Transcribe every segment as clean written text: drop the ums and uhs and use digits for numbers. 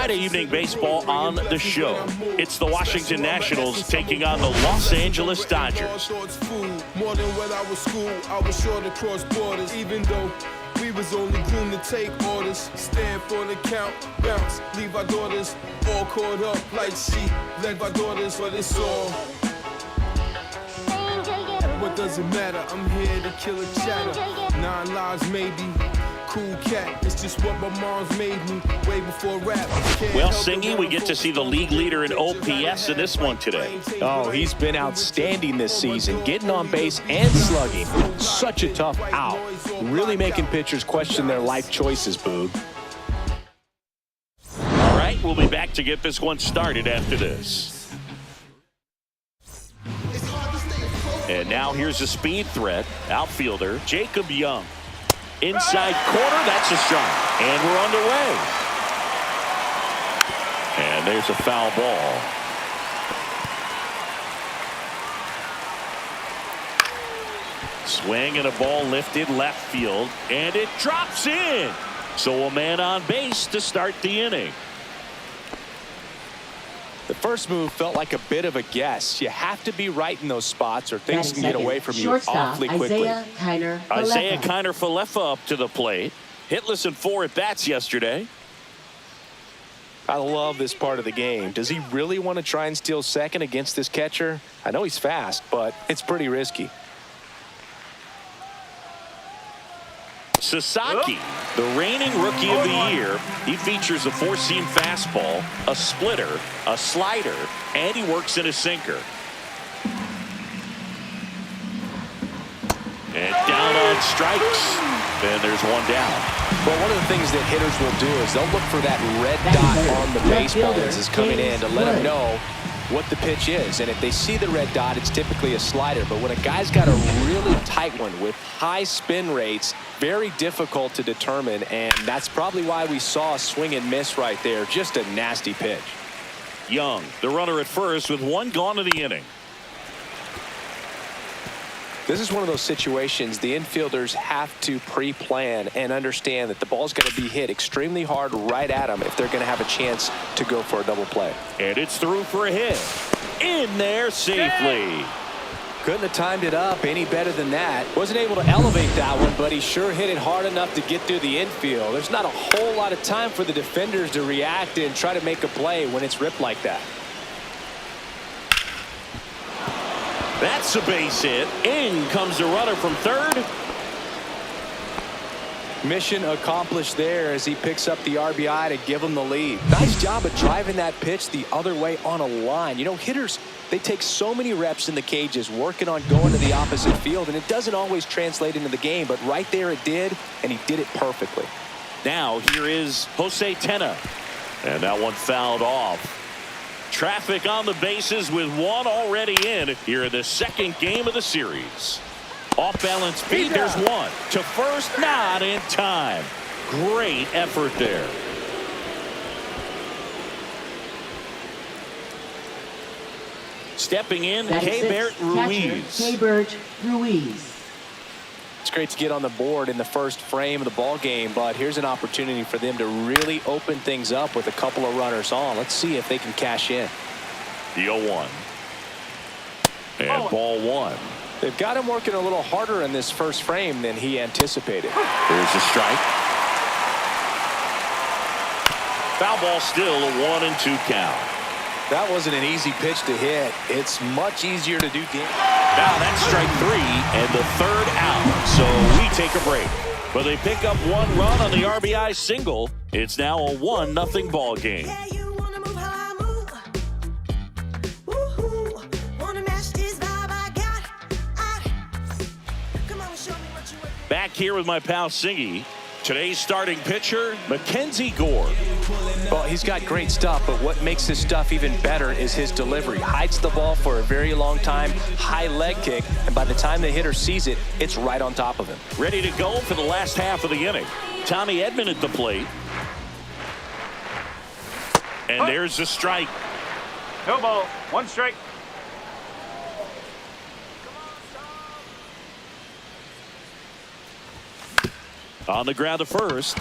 Friday evening baseball on the show. It's the Washington Nationals taking on the Los Angeles Dodgers. More than when I was school, I was sure to cross borders, even though we was only groomed to take orders. Stand for the count, bounce, leave our daughters all caught up like sheep. Leg our daughters, but it's all. What does it matter? I'm here to kill a chatter. 9 lives maybe. Cool cat, it's just what my mom's made me way before rap. Well, Singy, we get to see the league leader in OPS in this one today. Oh, he's been outstanding this season, getting on base and slugging. Such a tough out. Really making pitchers question their life choices, Boog. All right, we'll be back to get this one started after this. And now here's a speed threat. Outfielder Jacob Young. Inside corner, that's a strike. And we're underway. And there's a foul ball. Swing and a ball lifted left field. And it drops in. So a man on base to start the inning. The first move felt like a bit of a guess. You have to be right in those spots or things can get away from you awfully quickly. Isaiah Kiner-Falefa up to the plate. Hitless in 4 at-bats yesterday. I love this part of the game. Does he really want to try and steal second against this catcher? I know he's fast, but it's pretty risky. Sasaki, the reigning rookie of the year. He features a 4-seam fastball, a splitter, a slider, and he works in a sinker. And down on strikes. And there's one down. Well, one of the things that hitters will do is they'll look for that red dot on the baseball as it's coming in to let them know what the pitch is. And if they see the red dot, it's typically a slider. But when a guy's got a really tight one with high spin rates, very difficult to determine. And that's probably why we saw a swing and miss right there. Just a nasty pitch. Young, the runner at first with 1 gone in the inning. This is one of those situations the infielders have to pre-plan and understand that the ball's going to be hit extremely hard right at them if they're going to have a chance to go for a double play. And it's through for a hit. In there safely. Couldn't have timed it up any better than that. Wasn't able to elevate that one, but he sure hit it hard enough to get through the infield. There's not a whole lot of time for the defenders to react and try to make a play when it's ripped like that. That's a base hit. In comes the runner from third. Mission accomplished there as he picks up the RBI to give him the lead. Nice job of driving that pitch the other way on a line. You know, hitters, they take so many reps in the cages working on going to the opposite field, and it doesn't always translate into the game, but right there it did, and he did it perfectly. Now here is Jose Tena. And that one fouled off. Traffic on the bases with 1 already in here in the second game of the series. Off balance feed, there's 1 to first, not in time. Great effort there. Stepping in, Keibert Ruiz. It's great to get on the board in the first frame of the ball game, but here's an opportunity for them to really open things up with a couple of runners on. Let's see if they can cash in. The 0-1. And ball 1. They've got him working a little harder in this first frame than he anticipated. There's a strike. Foul ball still, a 1-2 count. That wasn't an easy pitch to hit. It's much easier to do damage. Now that's strike 3 and the third out. So we take a break. But they pick up 1 run on the RBI single. It's now a 1-0 ball game. Back here with my pal Singy. Today's starting pitcher, Mackenzie Gore. Well, he's got great stuff, but what makes his stuff even better is his delivery. Hides the ball for a very long time, high leg kick, and by the time the hitter sees it, it's right on top of him. Ready to go for the last half of the inning. Tommy Edman at the plate. And there's the strike. No ball, 1 strike. On the ground to first.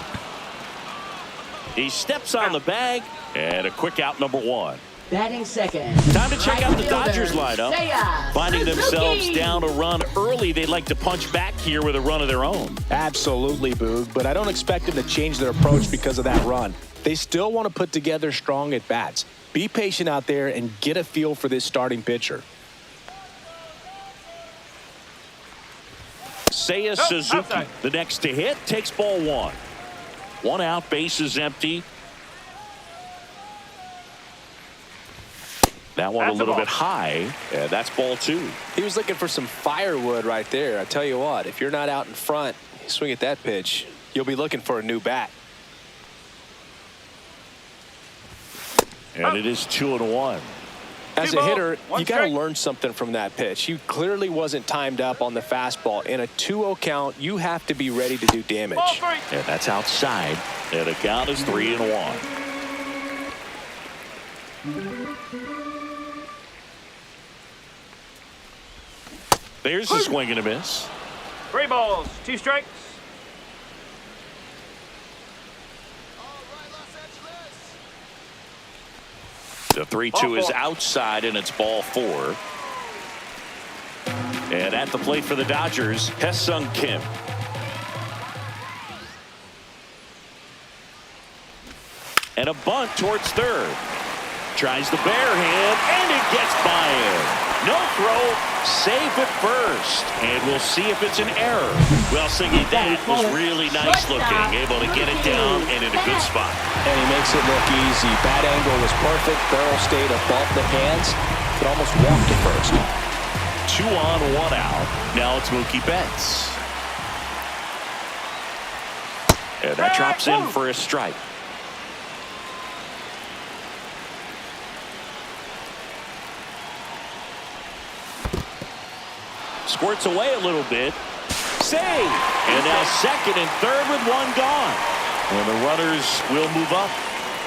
He steps on the bag, And a quick out, number 1. Batting second. Time to check out the Fielder, Dodgers lineup. Finding themselves down a run early, they'd like to punch back here with a run of their own. Absolutely, Boog, but I don't expect them to change their approach because of that run. They still want to put together strong at-bats. Be patient out there and get a feel for this starting pitcher. Seiya Suzuki, outside. the next to hit, takes ball 1. 1 out, bases empty. That one That's a little a ball. bit high, and that's ball 2. He was looking for some firewood right there. I tell you what, if you're not out in front, swing at that pitch, you'll be looking for a new bat. And it is 2-1. As a Two-ball, hitter, one you got to strike. learn something from that pitch. He clearly wasn't timed up on the fastball. In a 2-0 count, you have to be ready to do damage. Ball 3. And that's outside. And the count is 3-1. There's the swing and a miss. 3 balls, 2 strikes. The 3-2 is outside, and it's ball 4. And at the plate for the Dodgers, Hae-Sung Kim. And a bunt towards third. Tries the bare hand, and it gets by him. No throw, safe at first. And we'll see if it's an error. Well, Siggy, that was really nice looking. Able to get it down and in a good spot. And he makes it look easy. Bat angle was perfect. Barrel stayed above the hands. Could almost walk to first. 2 on, 1 out. Now it's Mookie Betts. And that drops in for a strike. Squirts away a little bit. Save! And now second and third with 1 gone. And the runners will move up.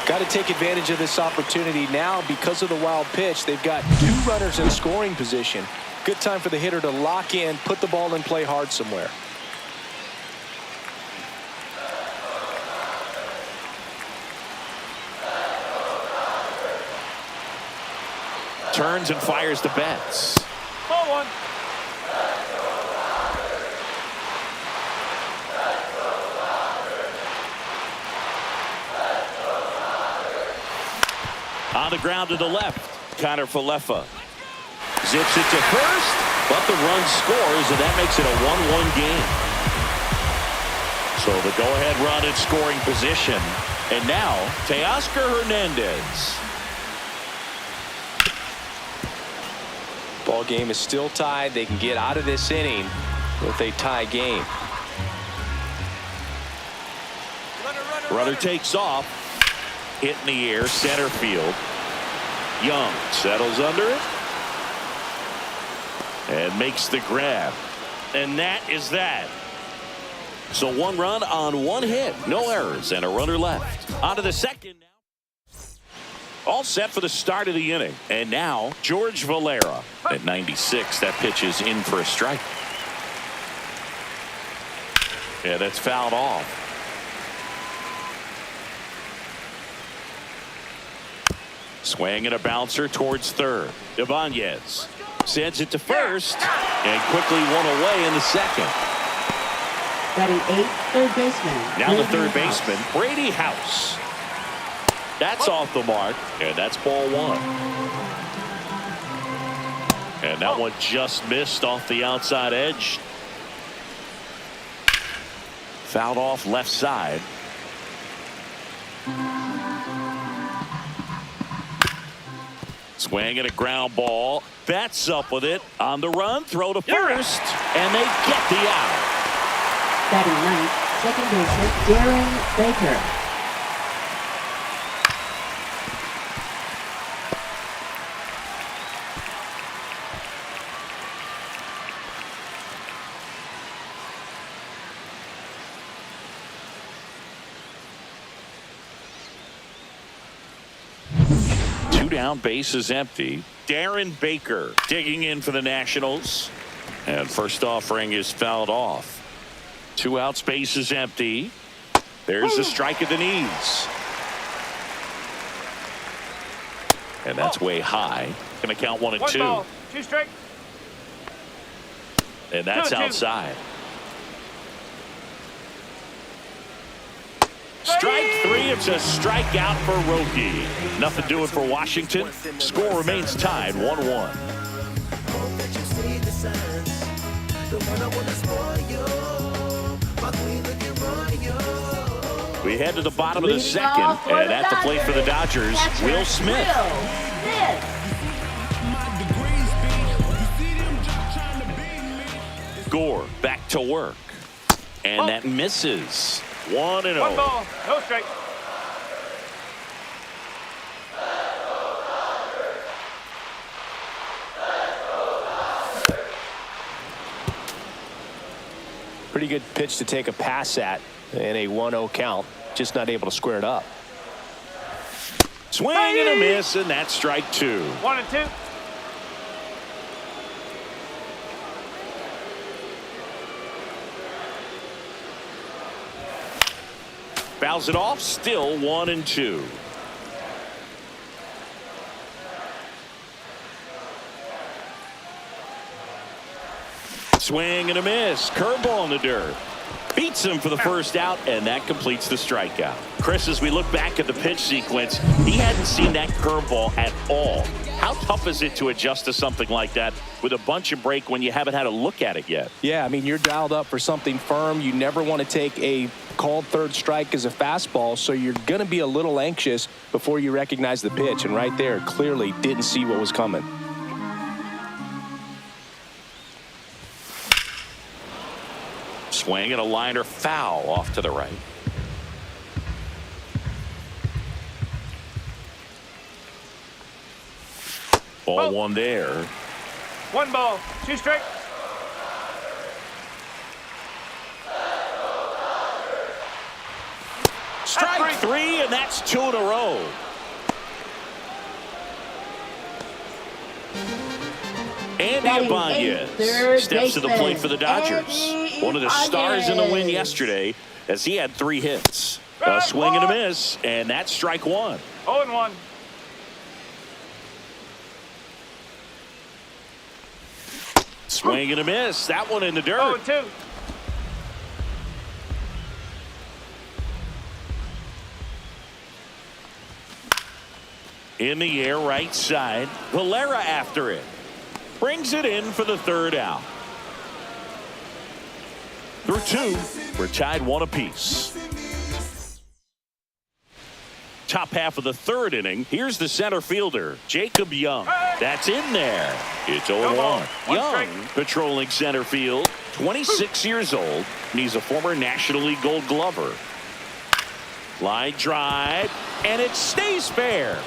Got to take advantage of this opportunity now because of the wild pitch. They've got 2 runners in scoring position. Good time for the hitter to lock in, put the ball in play hard somewhere. Turns and fires to Betts. Ball 1. On the ground to the left, Connor Falefa zips it to first, but the run scores, and that makes it a 1-1 game. So the go-ahead run in scoring position, and now Teoscar Hernandez. Ball game is still tied. They can get out of this inning with a tie game. Runner takes off, hit in the air, center field. Young settles under it and makes the grab, and that is that. So 1 run on 1 hit, no errors, and a runner left. On to the second now. All set for the start of the inning, and now George Valera at 96. That pitch is in for a strike, and it's fouled off. Swing and a bouncer towards third. Ibanez sends it to first and quickly 1 away in the second. Batting 8th, third baseman. Now the Brady third House. baseman, Brady House. That's off the mark, and that's ball 1. And that one just missed off the outside edge. Fouled off left side. Swing and a ground ball. Betts up with it on the run. Throw to first, and they get the out. Batting 9th, second baseman Darren Baker. Down, bases empty. Darren Baker digging in for the Nationals, and first offering is fouled off. 2 outs, bases empty. There's a strike at the knees. And that's way high. Going to count 1 and 2. 1 ball, 2 strike. And that's 2 and 2. outside. Strike 3. It's a strikeout for Roki. Nothing doing for Washington. Score remains tied 1-1. We head to the bottom of the second, and at the plate for the Dodgers, Will Smith. Gore back to work, and that misses. 1-0. 1 ball, no strike. Pretty good pitch to take a pass at in a 1-0 count. Just not able to square it up. Swing and a miss, and that's strike 2. 1 and 2. Fouls it off, still 1 and 2. Swing and a miss. Curveball in the dirt. Beats him for the first out, and that completes the strikeout. Chris, as we look back at the pitch sequence, he hadn't seen that curveball at all. How tough is it to adjust to something like that with a bunch of break when you haven't had a look at it yet? Yeah, I mean, you're dialed up for something firm. You never want to take a called third strike as a fastball, so you're going to be a little anxious before you recognize the pitch. And right there, clearly didn't see what was coming. Swing and a liner foul off to the right. Ball 1 there. 1 ball, 2 strike. Strike 3, and that's 2 in a row. Andy Ibanez steps to the plate for the Dodgers. One of the stars in the win yesterday, as he had 3 hits. A swing and a miss, and that's strike 1. 0 and 1. Swing and a miss. That one in the dirt. 0 and 2. In the air, right side. Valera after it. Brings it in for the 3rd out. Through 2, we're tied 1 apiece. Top half of the 3rd inning. Here's the center fielder, Jacob Young. That's in there. It's 0-1. Young patrolling center field, 26 years old, and he's a former National League Gold Glover. Line drive, and it stays fair.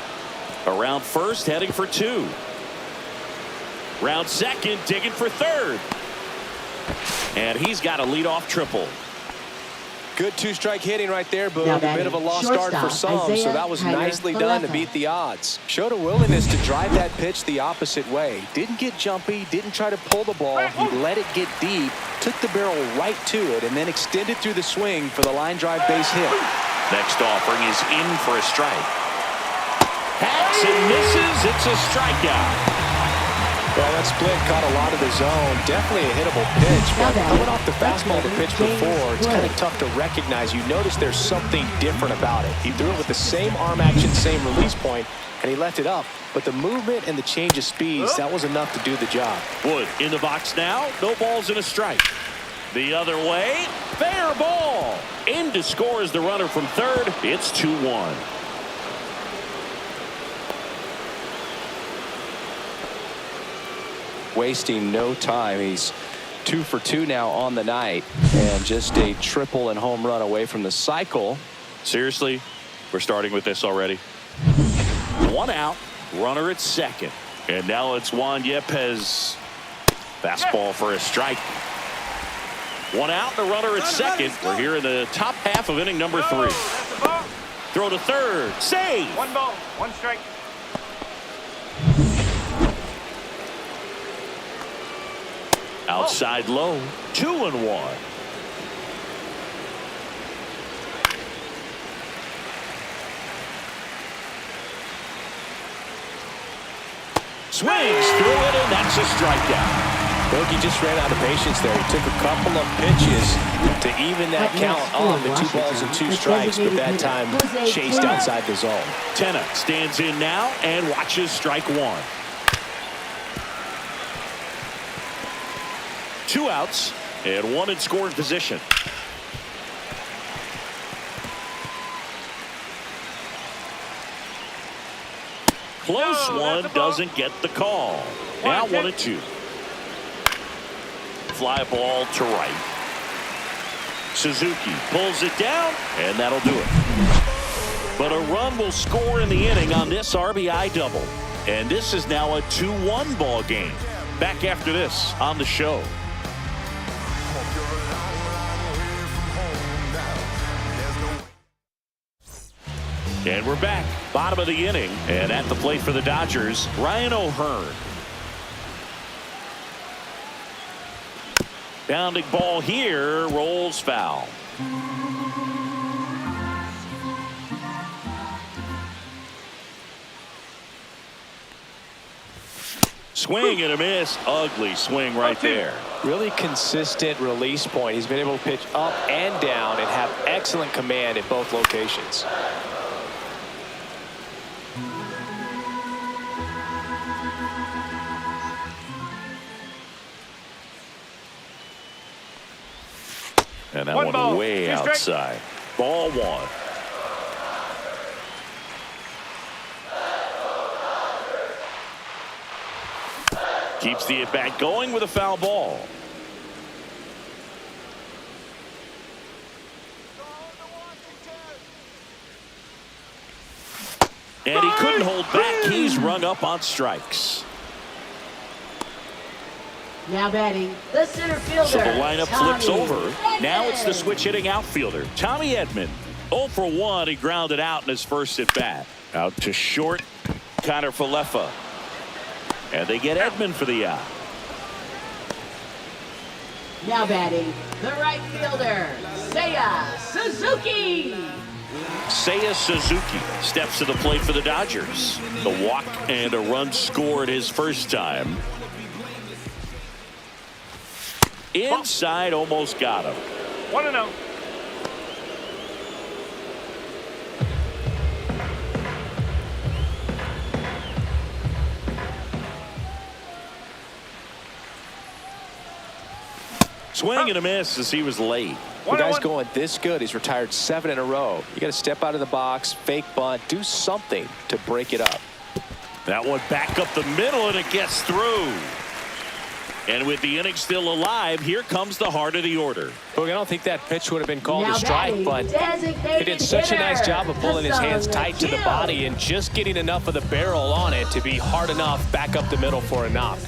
Around first, heading for 2. Round second, digging for 3rd. And he's got a leadoff triple. Good 2-strike hitting right there, Boog. A bit of a lost start for some, so that was nicely done to beat the odds. Showed a willingness to drive that pitch the opposite way. Didn't get jumpy, didn't try to pull the ball. He let it get deep, took the barrel right to it, and then extended through the swing for the line drive base hit. Next offering is in for a strike. Hacks and misses. It's a strikeout. Well, that split caught a lot of the zone. Definitely a hittable pitch, but coming off the fastball the pitch before, it's kind of tough to recognize. You notice there's something different about it. He threw it with the same arm action, same release point, and he left it up. But the movement and the change of speeds, that was enough to do the job. Wood in the box now. No balls and a strike. The other way. Fair ball. In to score is the runner from 3rd. It's 2-1. Wasting no time. He's 2 for 2 now on the night, and just a triple and home run away from the cycle. Seriously, we're starting with this already. 1 out, runner at 2nd, and now it's Juan Yepez. Fastball for a strike. 1 out, the runner at 2nd. We're here in the top half of inning number 3. Throw to 3rd, save. 1 ball, 1 strike. Outside low, 2-1. Swings through it, and that's a strikeout. Bogey just ran out of patience there. He took a couple of pitches to even that count on the 2 balls and 2 strikes, but that time chased outside the zone. Tenna stands in now and watches strike 1. 2 outs and 1 in scoring position. Close one, doesn't get the call. Now 1-2. Fly ball to right. Suzuki pulls it down, and that'll do it. But a run will score in the inning on this RBI double. And this is now a 2-1 ball game. Back after this on the show. And we're back. Bottom of the inning. And at the plate for the Dodgers, Ryan O'Hearn. Bounding ball here, rolls foul. Swing and a miss. Ugly swing right there. Really consistent release point. He's been able to pitch up and down and have excellent command at both locations. And that one way outside. Ball 1. Keeps the at-bat going with a foul ball. And he couldn't hold back. He's rung up on strikes. Now batting, the center fielder. So the lineup flips over. Now it's the switch hitting outfielder, Tommy Edman. 0 for 1. He grounded out in his first at bat. Out to short, Connor Falefa. And they get Edman for the out. Now batting, the right fielder, Seiya Suzuki. Seiya Suzuki steps to the plate for the Dodgers. The walk and a run scored his first time. Inside, almost got him. 1-0. Swing and a miss as he was late. The guy's going this good. He's retired 7 in a row. You got to step out of the box, fake bunt, do something to break it up. That one back up the middle, and it gets through. And with the inning still alive, here comes the heart of the order. Look, I don't think that pitch would have been called a strike, but he did such a nice job of pulling his hands tight to the body and just getting enough of the barrel on it to be hard enough back up the middle for a knock.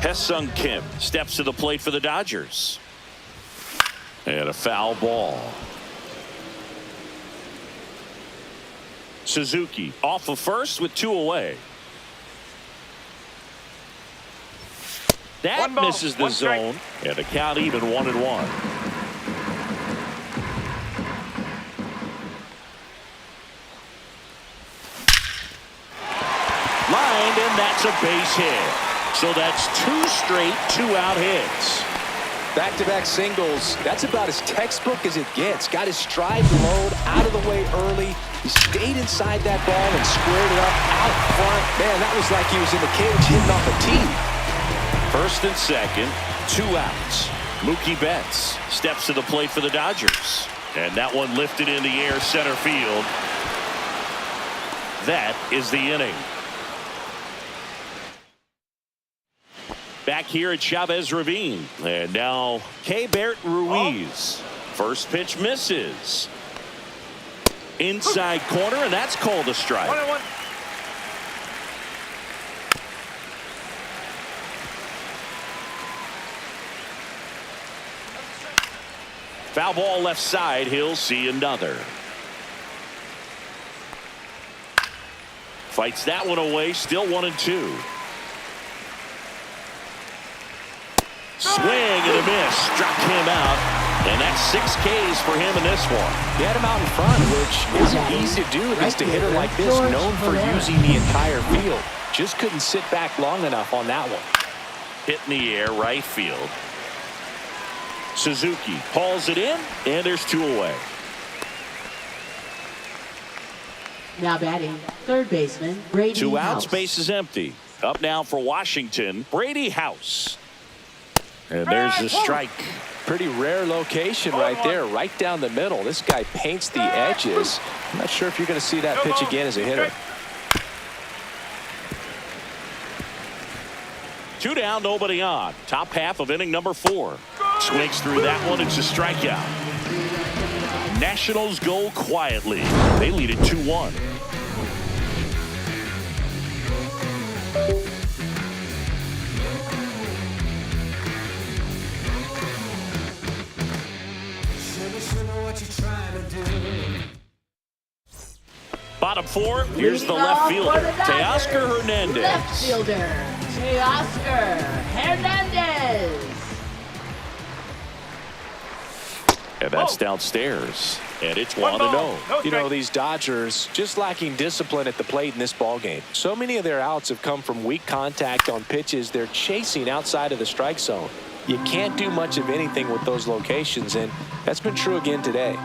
Hesung Kim steps to the plate for the Dodgers. And a foul ball. Suzuki off of first with 2 away. That misses the zone, and the count even 1-1. Lined, and that's a base hit. So that's 2 straight 2-out hits. Back-to-back singles. That's about as textbook as it gets. Got his stride load out of the way early. He stayed inside that ball and squared it up out front. Man, that was like he was in the cage hitting off a tee. First and second, 2 outs. Mookie Betts steps to the plate for the Dodgers. And that one lifted in the air center field. That is the inning. Back here at Chavez Ravine. And now Keibert Ruiz. First pitch misses. Inside corner, and that's called a strike. 1-1. Foul ball left side. He'll see another. Fights that one away. Still 1-2. Swing and a miss. Struck him out. And that's 6 Ks for him in this one. He had him out in front, which isn't easy to do against a hitter like this, known for using the entire field. Just couldn't sit back long enough on that one. Hit in the air, right field. Suzuki hauls it in, and there's 2 away. Now batting, third baseman, Brady 2 outs, House. base is empty. Up now for Washington, Brady House. And there's the strike. Pretty rare location right there, right down the middle. This guy paints the edges. I'm not sure if you're going to see that pitch again as a hitter. 2 down, nobody on. Top half of inning number 4. Swings through that one. It's a strikeout. Nationals go quietly. They lead it 2-1. Bottom 4, here's the left fielder, Teoscar Hernandez. Left fielder, Teoscar Hernandez. And that's downstairs. And it's 1-0. You know, these Dodgers just lacking discipline at the plate in this ballgame. So many of their outs have come from weak contact on pitches they're chasing outside of the strike zone. You can't do much of anything with those locations, and that's been true again today.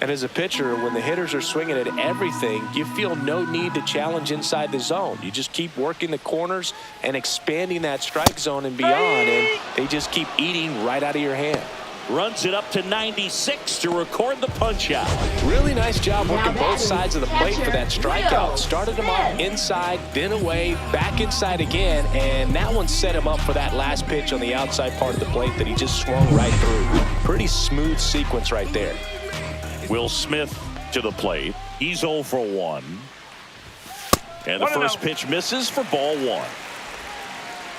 And as a pitcher, when the hitters are swinging at everything, you feel no need to challenge inside the zone. You just keep working the corners and expanding that strike zone and beyond, and they just keep eating right out of your hand. Runs it up to 96 to record the punch out. Really nice job working both sides of the plate for that strikeout. Started him off inside, then away, back inside again, and that one set him up for that last pitch on the outside part of the plate that he just swung right through. Pretty smooth sequence right there. Will Smith to the plate. He's 0 for 1. And the first pitch misses for ball 1.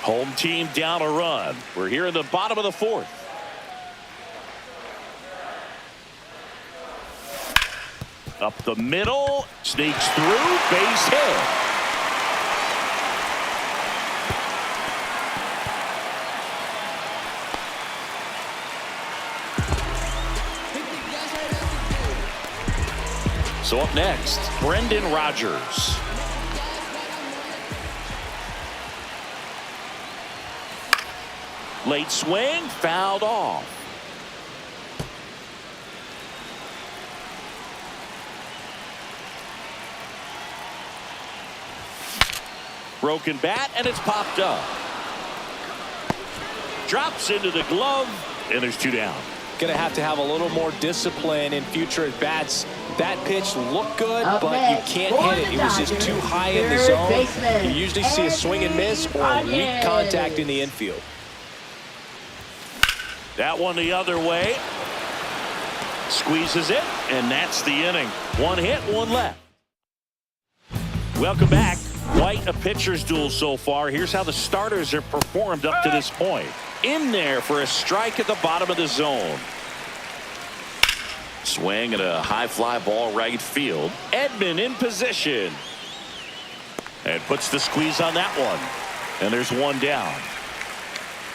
Home team down a run. We're here in the bottom of the 4th. Up the middle, sneaks through, base hit. So up next, Brendan Rodgers. Late swing, fouled off. Broken bat, and it's popped up. Drops into the glove, and there's 2 down. Going to have a little more discipline in future at bats. That pitch looked good, but you can't hit it. It was just too high in the zone. You usually see a swing and miss or weak contact in the infield. That one the other way. Squeezes it, and that's the inning. 1 hit, 1 left. Welcome back. Quite a pitcher's duel so far. Here's how the starters have performed up to this point. In there for a strike at the bottom of the zone. Swing and a high fly ball right field. Edman in position. And puts the squeeze on that one. And there's 1 down.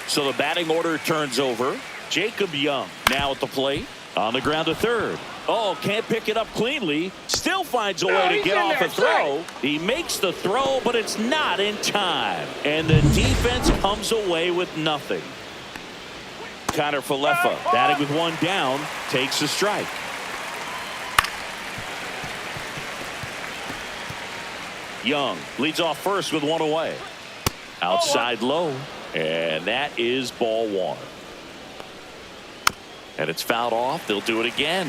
So the batting order turns over. Jacob Young now at the plate. On the ground to third. Oh, can't pick it up cleanly. Still finds a way to get off a throw. He makes the throw, but it's not in time. And the defense comes away with nothing. Connor Falefa batting with 1 down, takes a strike. Young leads off first with 1 away. Outside low, and that is ball 1. And it's fouled off. They'll do it again.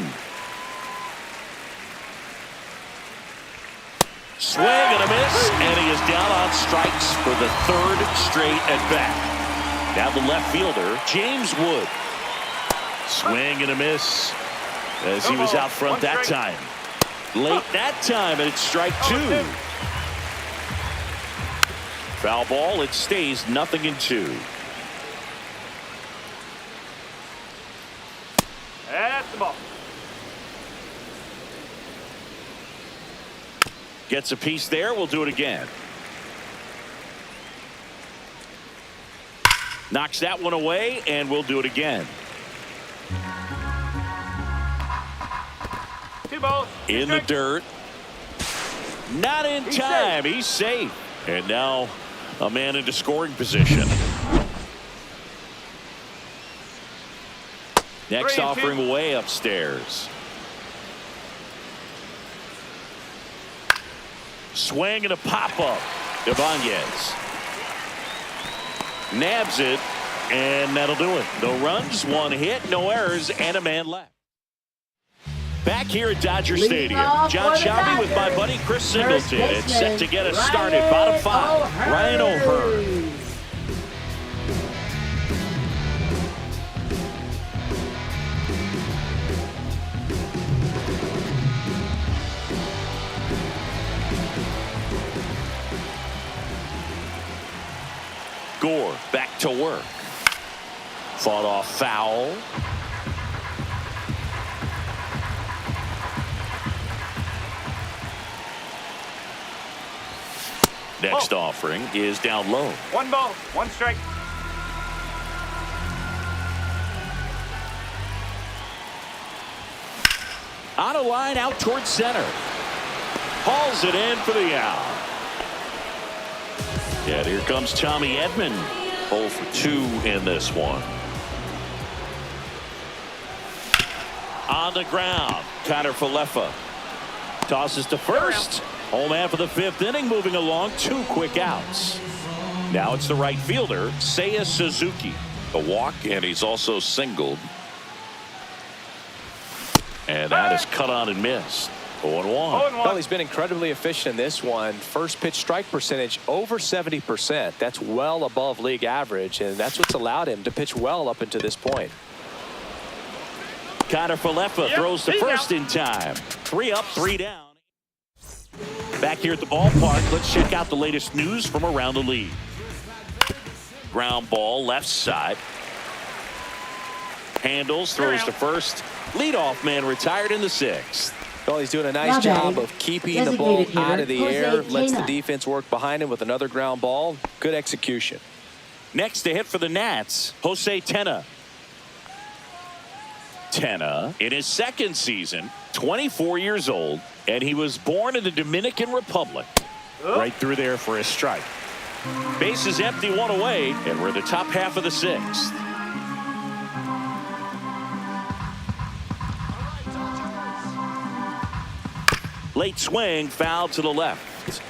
Swing and a miss, and he is down on strikes for the 3rd straight at bat. Now the left fielder, James Wood. Swing and a miss as he was out front that time. Late that time, and it's strike 2. Foul ball, it stays 0-2. That's the ball. Gets a piece there. We'll do it again. Knocks that one away, and we'll do it again. 2 balls. 2 In the strikes. dirt. Not in time. He's safe. And now a man into scoring position. Next 3-2. offering way upstairs. Swing and a pop-up. Ibanez nabs it, and that'll do it. No runs, 1 hit, no errors, and a man left. Back here at Dodger Stadium, John Shelby with my buddy Chris Singleton. It's set to get us started. Bottom 5, Ryan O'Hearn. Gore back to work. Fought off foul. Next offering is down low. 1 ball, 1 strike. On a line out towards center. Hauls it in for the out. Yeah, here comes Tommy Edman. 0 for 2 in this one. On the ground, Connor Falefa tosses to first. Home half of the 5th inning, moving along, 2 quick outs. Now it's the right fielder, Seiya Suzuki. A walk, and he's also singled. And that is cut on and missed. 0-1. Well, he's been incredibly efficient in this one. First pitch strike percentage over 70%. That's well above league average, and that's what's allowed him to pitch well up until this point. Connor Falefa throws to first in time. 3 up, 3 down. Back here at the ballpark, let's check out the latest news from around the league. Ground ball, left side. Handles, throws to first. Leadoff man retired in the 6th. Well, he's doing a nice job of keeping the ball out of the air. Lets the defense work behind him with another ground ball. Good execution. Next to hit for the Nats, Jose Tena. Tena, in his 2nd season, 24 years old, and he was born in the Dominican Republic. Right through there for a strike. Bases empty, 1 away, and we're in the top half of the 6th. Late swing, foul to the left.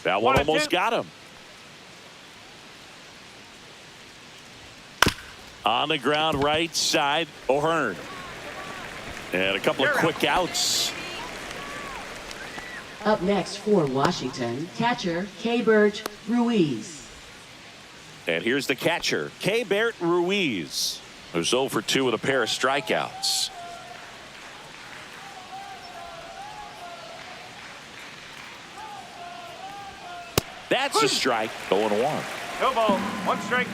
That one almost got him. On the ground, right side, O'Hearn. And a couple of quick outs. Up next for Washington, catcher Keibert Ruiz. And here's the catcher, Keibert Ruiz, who's 0 for 2 with a pair of strikeouts. That's a strike. 0-1. No ball, 1 strike.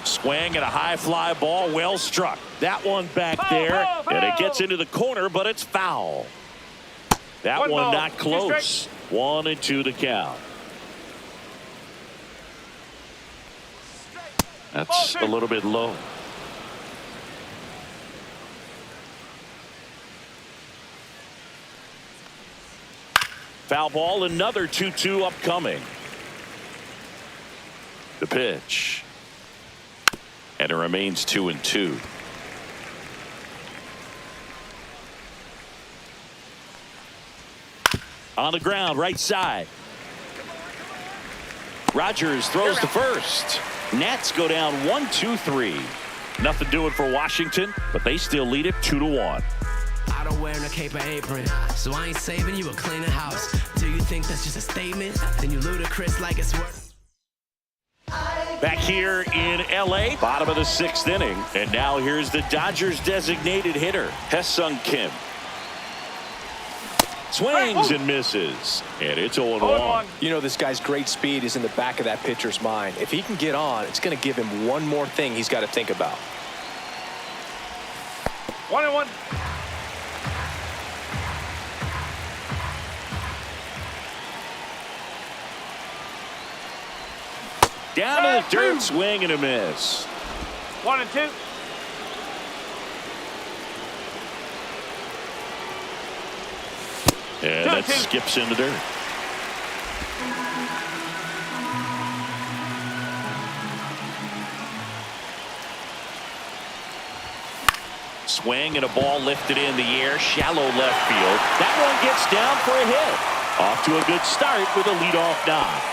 Swing and a high fly ball, well struck. That one back there, and it gets into the corner, but it's foul. That one ball, not close. 1-2 to count. That's a little bit low. Foul ball, another 2-2 upcoming. The pitch. And it remains 2-2. On the ground, right side. Rogers throws to first. Nats go down 1-2-3. Nothing doing for Washington, but they still lead it 2-1. I don't wear no cape or apron, so I ain't saving you a cleaning house. Do you think that's just a statement? Then you ludicrous like it's worth. Back here in L.A., bottom of the 6th inning. And now here's the Dodgers designated hitter, Hae-Sung Kim. Swings and misses. And it's 0-1. You know, this guy's great speed is in the back of that pitcher's mind. If he can get on, it's going to give him one more thing he's got to think about. 1-1. Down to the dirt, swing and a miss. 1-2. And that skips in the dirt. Swing and a ball lifted in the air, shallow left field. That one gets down for a hit. Off to a good start with a leadoff knock.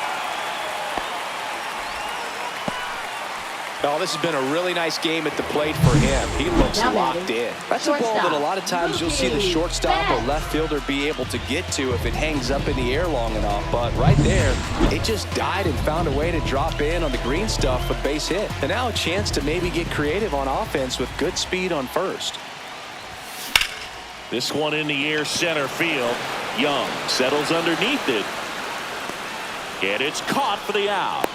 Oh, this has been a really nice game at the plate for him. He looks locked in. That's a ball that a lot of times you'll see the shortstop or left fielder be able to get to if it hangs up in the air long enough. But right there, it just died and found a way to drop in on the green stuff for base hit. And now a chance to maybe get creative on offense with good speed on first. This one in the air, center field. Young settles underneath it. And it's caught for the out.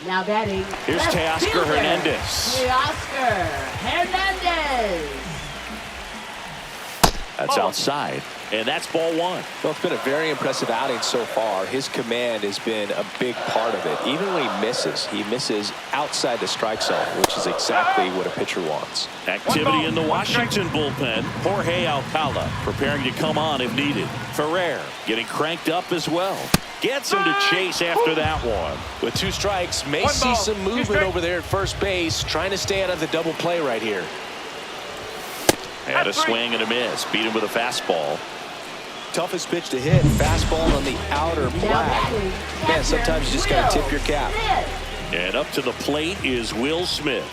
Now batting. Here's Teoscar Hernandez. Teoscar Hernandez. That's outside. And that's ball one. Well, it's been a very impressive outing so far. His command has been a big part of it. Even when he misses outside the strike zone, which is exactly what a pitcher wants. Activity in the Washington bullpen. Jorge Alcala preparing to come on if needed. Ferrer getting cranked up as well. Gets him to chase after that one. With 2 strikes, may see some movement over there at first base, trying to stay out of the double play right here. And a swing and a miss. Beat him with a fastball. Toughest pitch to hit, fastball on the outer black. Man, sometimes you just got to tip your cap. And up to the plate is Will Smith.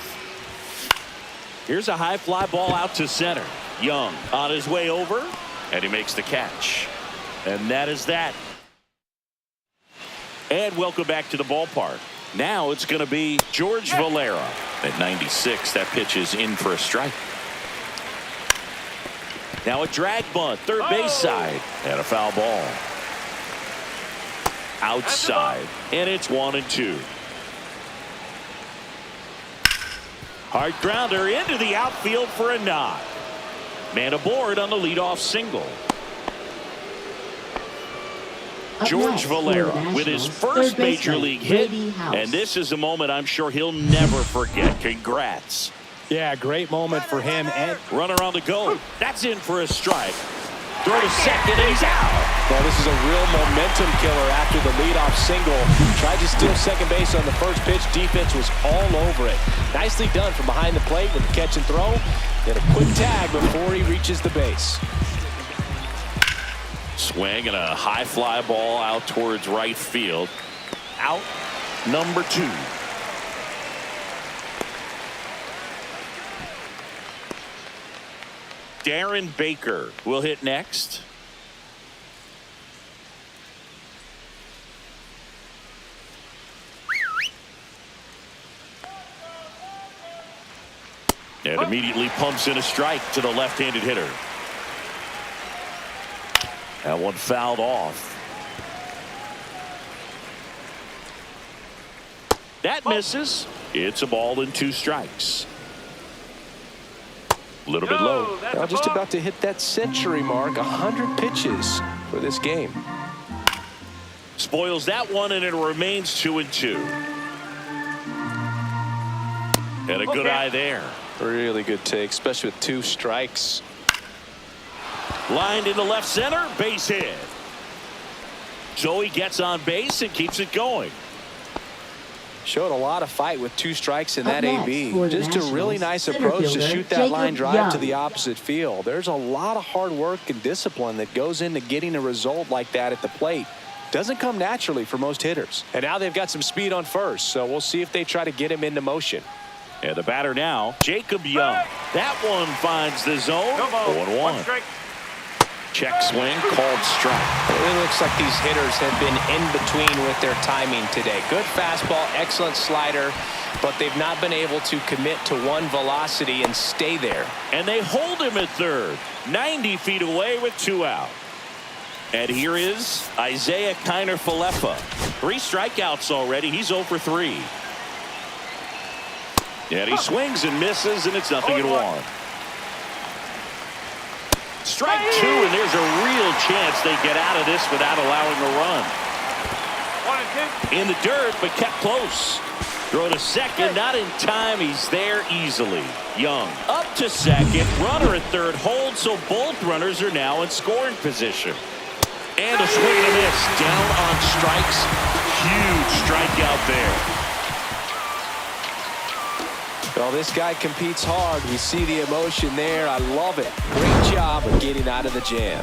Here's a high fly ball out to center. Young on his way over, and he makes the catch. And that is that. And welcome back to the ballpark. Now it's going to be George Valera. At 96, that pitch is in for a strike. Now a drag bunt, third base side, and a foul ball. Outside, and it's 1-2. Hard grounder into the outfield for a knock. Man aboard on the leadoff single. George Valera with his first major league hit, and this is a moment I'm sure he'll never forget. Congrats. Yeah, great moment for him. And runner on the go. That's in for a strike. Throw to second, and he's out. Well, this is a real momentum killer after the leadoff single. Tried to steal second base on the first pitch. Defense was all over it. Nicely done from behind the plate with the catch and throw. Then a quick tag before he reaches the base. Swing and a high fly ball out towards right field. Out number 2. Darren Baker will hit next. And immediately pumps in a strike to the left-handed hitter. That one fouled off. That misses. It's a ball and 2 strikes. A little bit low. Now just about to hit that century mark. 100 pitches for this game. Spoils that one, and it remains 2-2. And a good eye there. Really good take, especially with 2 strikes. Lined into left center, base hit. So he gets on base and keeps it going. Showed a lot of fight with 2 strikes in that AB. Just a really nice approach to shoot that line drive to the opposite field. There's a lot of hard work and discipline that goes into getting a result like that at the plate. Doesn't come naturally for most hitters. And now they've got some speed on first, so we'll see if they try to get him into motion. And the batter now, Jacob Young. That one finds the zone. 0-1. Check swing, called strike. It really looks like these hitters have been in between with their timing today. Good fastball, excellent slider, but they've not been able to commit to one velocity and stay there. And they hold him at third, 90 feet away with 2 out. And here is Isaiah Kiner-Falefa. 3 strikeouts already. He's 0 for 3. And he swings and misses, and it's 0-1. Strike 2, and there's a real chance they get out of this without allowing a run. 1 and 2. In the dirt, but kept close. Throw to second, not in time. He's there easily. Young up to second. Runner at third holds, so both runners are now in scoring position. And a swing and a miss. Down on strikes. Huge strikeout there. Well, this guy competes hard. We see the emotion there. I love it. Great job of getting out of the jam.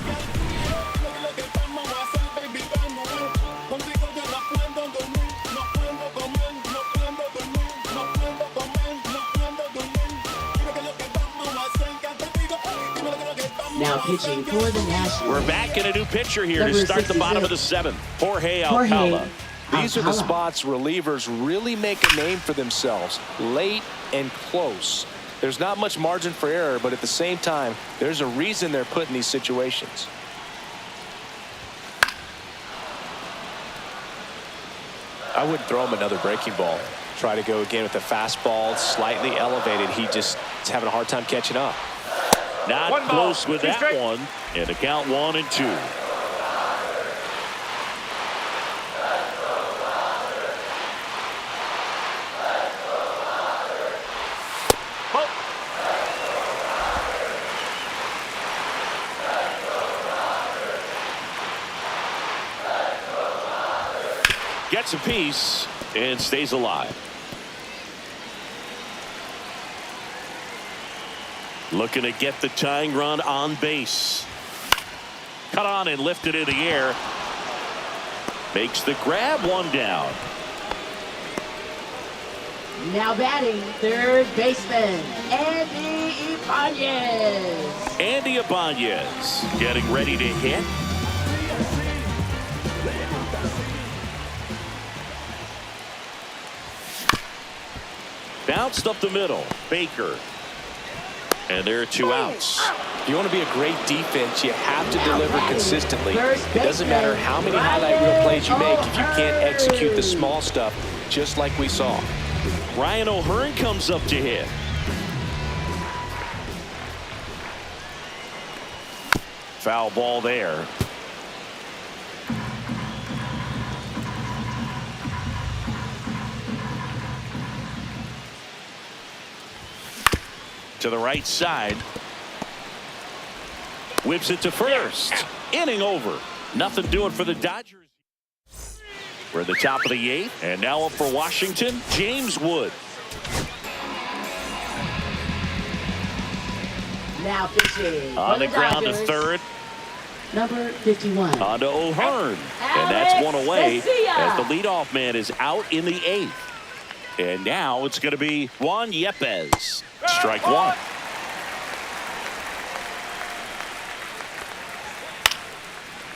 Now pitching for the Nationals. We're back in a new pitcher here Number to start the 66. bottom of the 7th. Jorge Alcala. These are the spots relievers really make a name for themselves. Late and close. There's not much margin for error, but at the same time, there's a reason they're put in these situations. I wouldn't throw him another breaking ball. Try to go again with the fastball, slightly elevated. He just is having a hard time catching up. Not One ball, close with 2 that strikes. one. And the count 1-2. Gets a piece and stays alive. Looking to get the tying run on base. Cut on and lifted in the air. Makes the grab, 1 down. Now batting third baseman, Andy Ibanez. Andy Ibanez getting ready to hit. Bounced up the middle. Baker. And there are 2 outs. If you want to be a great defense, you have to deliver consistently. First It doesn't matter how many highlight reel plays you make if you can't execute the small stuff, just like we saw. Ryan O'Hearn comes up to hit. Foul ball there. To the right side. Whips it to first. Inning over. Nothing doing for the Dodgers. We're at the top of the 8th. And now up for Washington, James Wood. Now pitching On for the ground to Dodgers, third. number 51. On to O'Hearn. And that's 1 away as the leadoff man is out in the 8th. And now it's going to be Juan Yepez. Strike 1.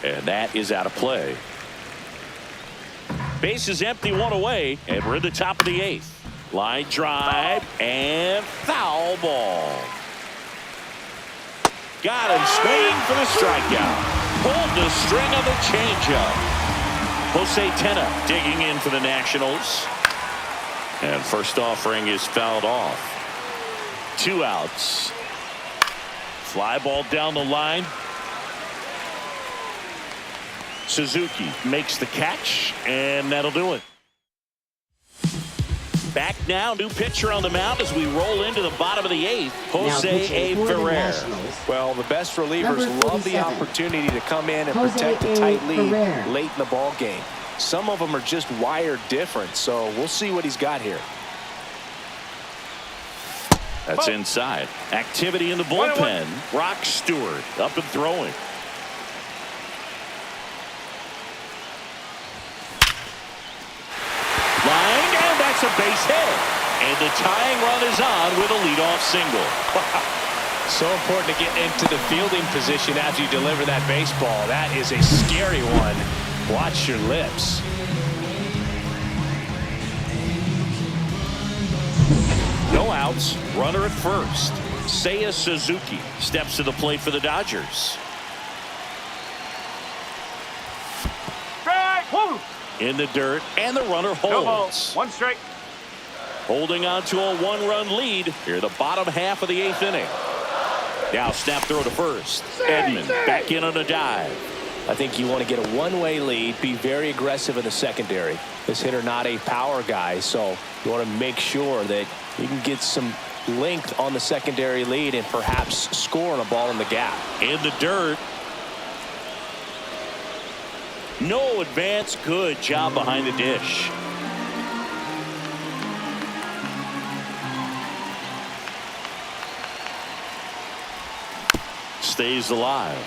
And that is out of play. Base is empty, 1 away, and we're in the top of the 8th. Line drive and foul ball. Got him swinging for the strikeout. Pulled the string on the changeup. Jose Tena digging in for the Nationals. And first offering is fouled off. 2 outs. Fly ball down the line. Suzuki makes the catch, and that'll do it. Back now, new pitcher on the mound as we roll into the bottom of the 8th. Jose A. Ferrer. Well, the best relievers Number love the 47. opportunity to come in and Jose protect a A. tight lead Ferrer. late in the ball game. Some of them are just wired different, so we'll see what he's got here. That's inside. Activity in the bullpen. Brock Stewart up and throwing. Line, and that's a base hit. And the tying run is on with a leadoff single. So important to get into the fielding position after you deliver that baseball. That is a scary one. Watch your lips. No outs, runner at first. Seiya Suzuki steps to the plate for the Dodgers. In the dirt, and the runner holds. One strike. Holding on to a one-run lead here the bottom half of the 8th inning. Now snap throw to first. Edman back in on a dive. I think you want to get a one-way lead, be very aggressive in the secondary. This hitter not a power guy, so you want to make sure that you can get some length on the secondary lead and perhaps score on a ball in the gap. In the dirt. No advance. Good job behind the dish. Stays alive.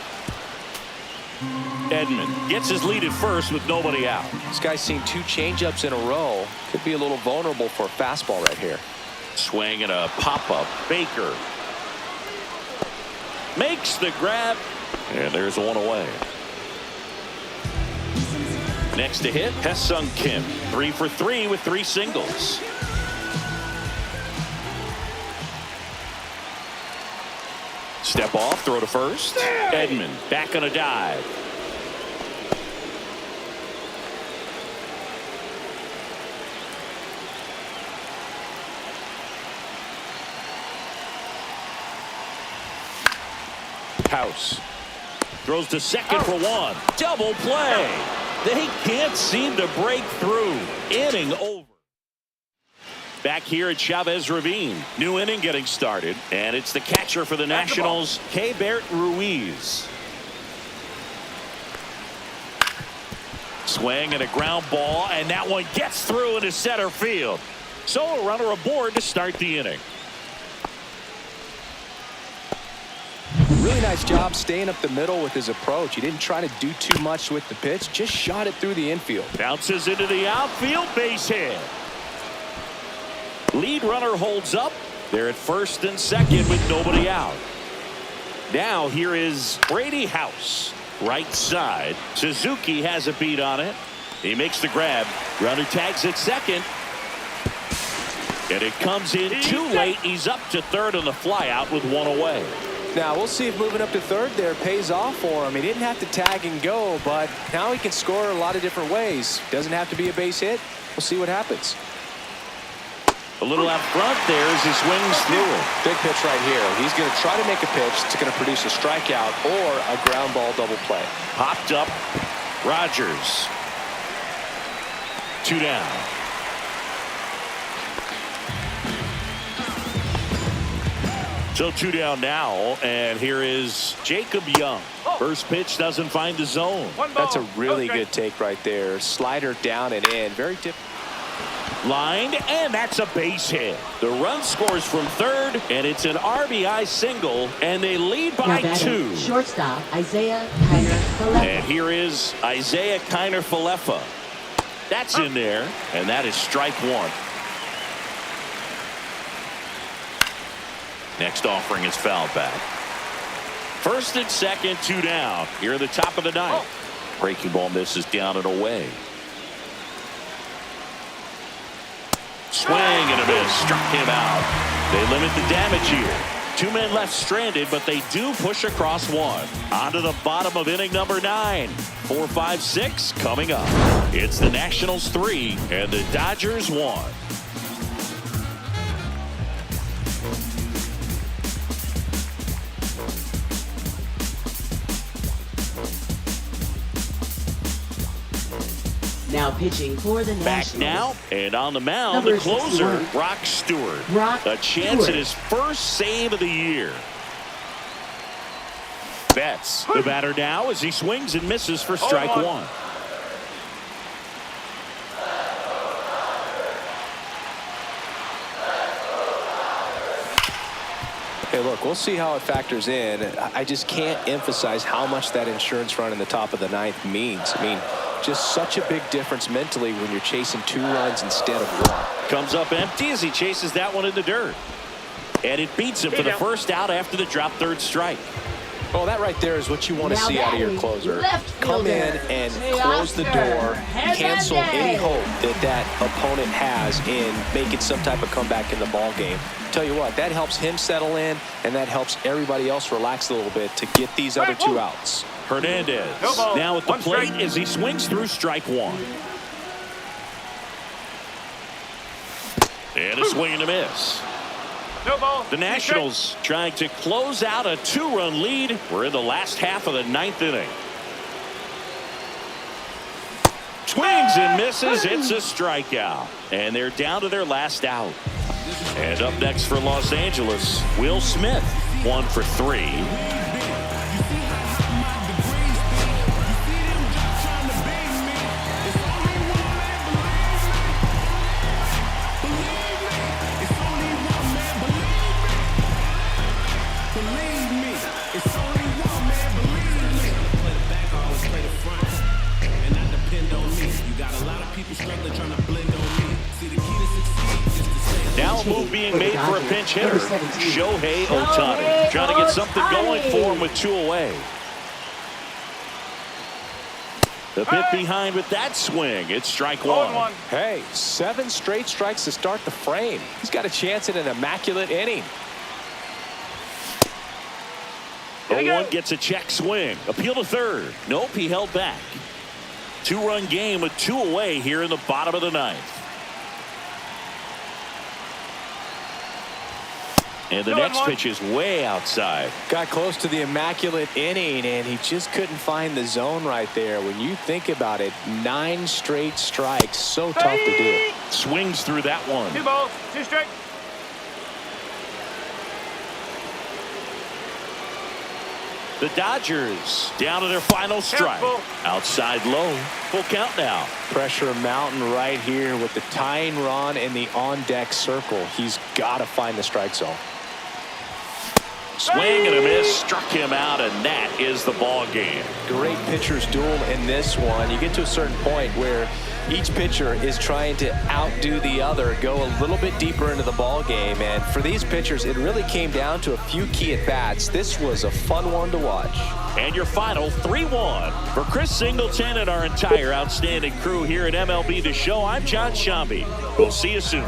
Edman gets his lead at first with nobody out. This guy's seen 2 changeups in a row. Could be a little vulnerable for a fastball right here. Swing and a pop-up. Baker makes the grab, and there's one away. Next to hit, Hesung Kim, 3 for 3 with 3 singles. Step off, throw to first. Edman back on a dive. House throws to second for 1. Double play. They can't seem to break through. Inning over. Back here at Chavez Ravine. New inning getting started. And it's the catcher for the Nationals, Keibert Ruiz. Swing and a ground ball. And that one gets through into center field. So a runner aboard to start the inning. Really nice job staying up the middle with his approach. He didn't try to do too much with the pitch. Just shot it through the infield. Bounces into the outfield, base hit. Lead runner holds up. They're at first and second with nobody out. Now here is Brady House. Right side. Suzuki has a beat on it. He makes the grab. Runner tags at second. And it comes in too late. He's up to third on the flyout with 1 away. Now we'll see if moving up to third there pays off for him. He didn't have to tag and go, but now he can score a lot of different ways. Doesn't have to be a base hit. We'll see what happens. A little out front there as he swings through it. Big pitch right here. He's going to try to make a pitch that's going to produce a strikeout or a ground ball double play. Popped up. Rogers. 2 down. So 2 down now, and here is Jacob Young. First pitch doesn't find the zone. That's a really good take right there. Slider down and in. Very different. Lined, and that's a base hit. The run scores from third, and it's an RBI single, and they lead by 2. Shortstop, Isaiah Kiner-Falefa. And here is Isaiah Kiner-Falefa. That's in there, and that is strike 1. Next offering is fouled back. First and second, 2 down. Here at the top of the 9th. Breaking ball misses down and away. Swing and a miss. Struck him out. They limit the damage here. 2 men left stranded, but they do push across 1. On to the bottom of inning number 9. 4, 5, 6 coming up. It's the Nationals 3 and the Dodgers 1. Now pitching for the Nationals. Back now, and on the mound, Number the closer, 61. Brock Stewart. Brock A chance Stewart. at his first save of the year. Betts, the batter now, as he swings and misses for strike 1. Hey, look, we'll see how it factors in. I just can't emphasize how much that insurance run in the top of the 9th means. I mean, just such a big difference mentally when you're chasing 2 runs instead of 1. Comes up empty as he chases that one in the dirt. And it beats him for the first out after the drop third strike. Well, that right there is what you want to see out of your closer. Come in and close the door, cancel any hope that opponent has in making some type of comeback in the ball game. Tell you what, that helps him settle in, and that helps everybody else relax a little bit to get these other two outs. Hernandez now at the plate as he swings through strike one. And a swing and a miss. The Nationals trying to close out a 2-run lead. We're in the last half of the 9th inning. Swings and misses. It's a strikeout. And they're down to their last out. And up next for Los Angeles, Will Smith, 1 for 3. Now a move being made for a pinch hitter, Shohei Ohtani, trying to get something going for him with 2 away. The pit behind with that swing. It's strike one. Hey, 7 straight strikes to start the frame. He's got a chance at an immaculate inning. 0-1 gets a check swing. Appeal to third. Nope, he held back. 2-run game with 2 away here in the bottom of the 9th. And the next pitch is way outside. Got close to the immaculate inning, and he just couldn't find the zone right there. When you think about it, 9 straight strikes, so tough to do. Swings through that one. 2 balls, 2 strikes. The Dodgers down to their final strike. Outside low. Full count now. Pressure mountain right here with the tying run in the on-deck circle. He's got to find the strike zone. Swing and a miss, struck him out, and that is the ball game. Great pitcher's duel in this one. You get to a certain point where each pitcher is trying to outdo the other, go a little bit deeper into the ball game, and for these pitchers, it really came down to a few key at-bats. This was a fun one to watch. And your final 3-1. For Chris Singleton and our entire outstanding crew here at MLB The Show, I'm John Shambi. We'll see you soon.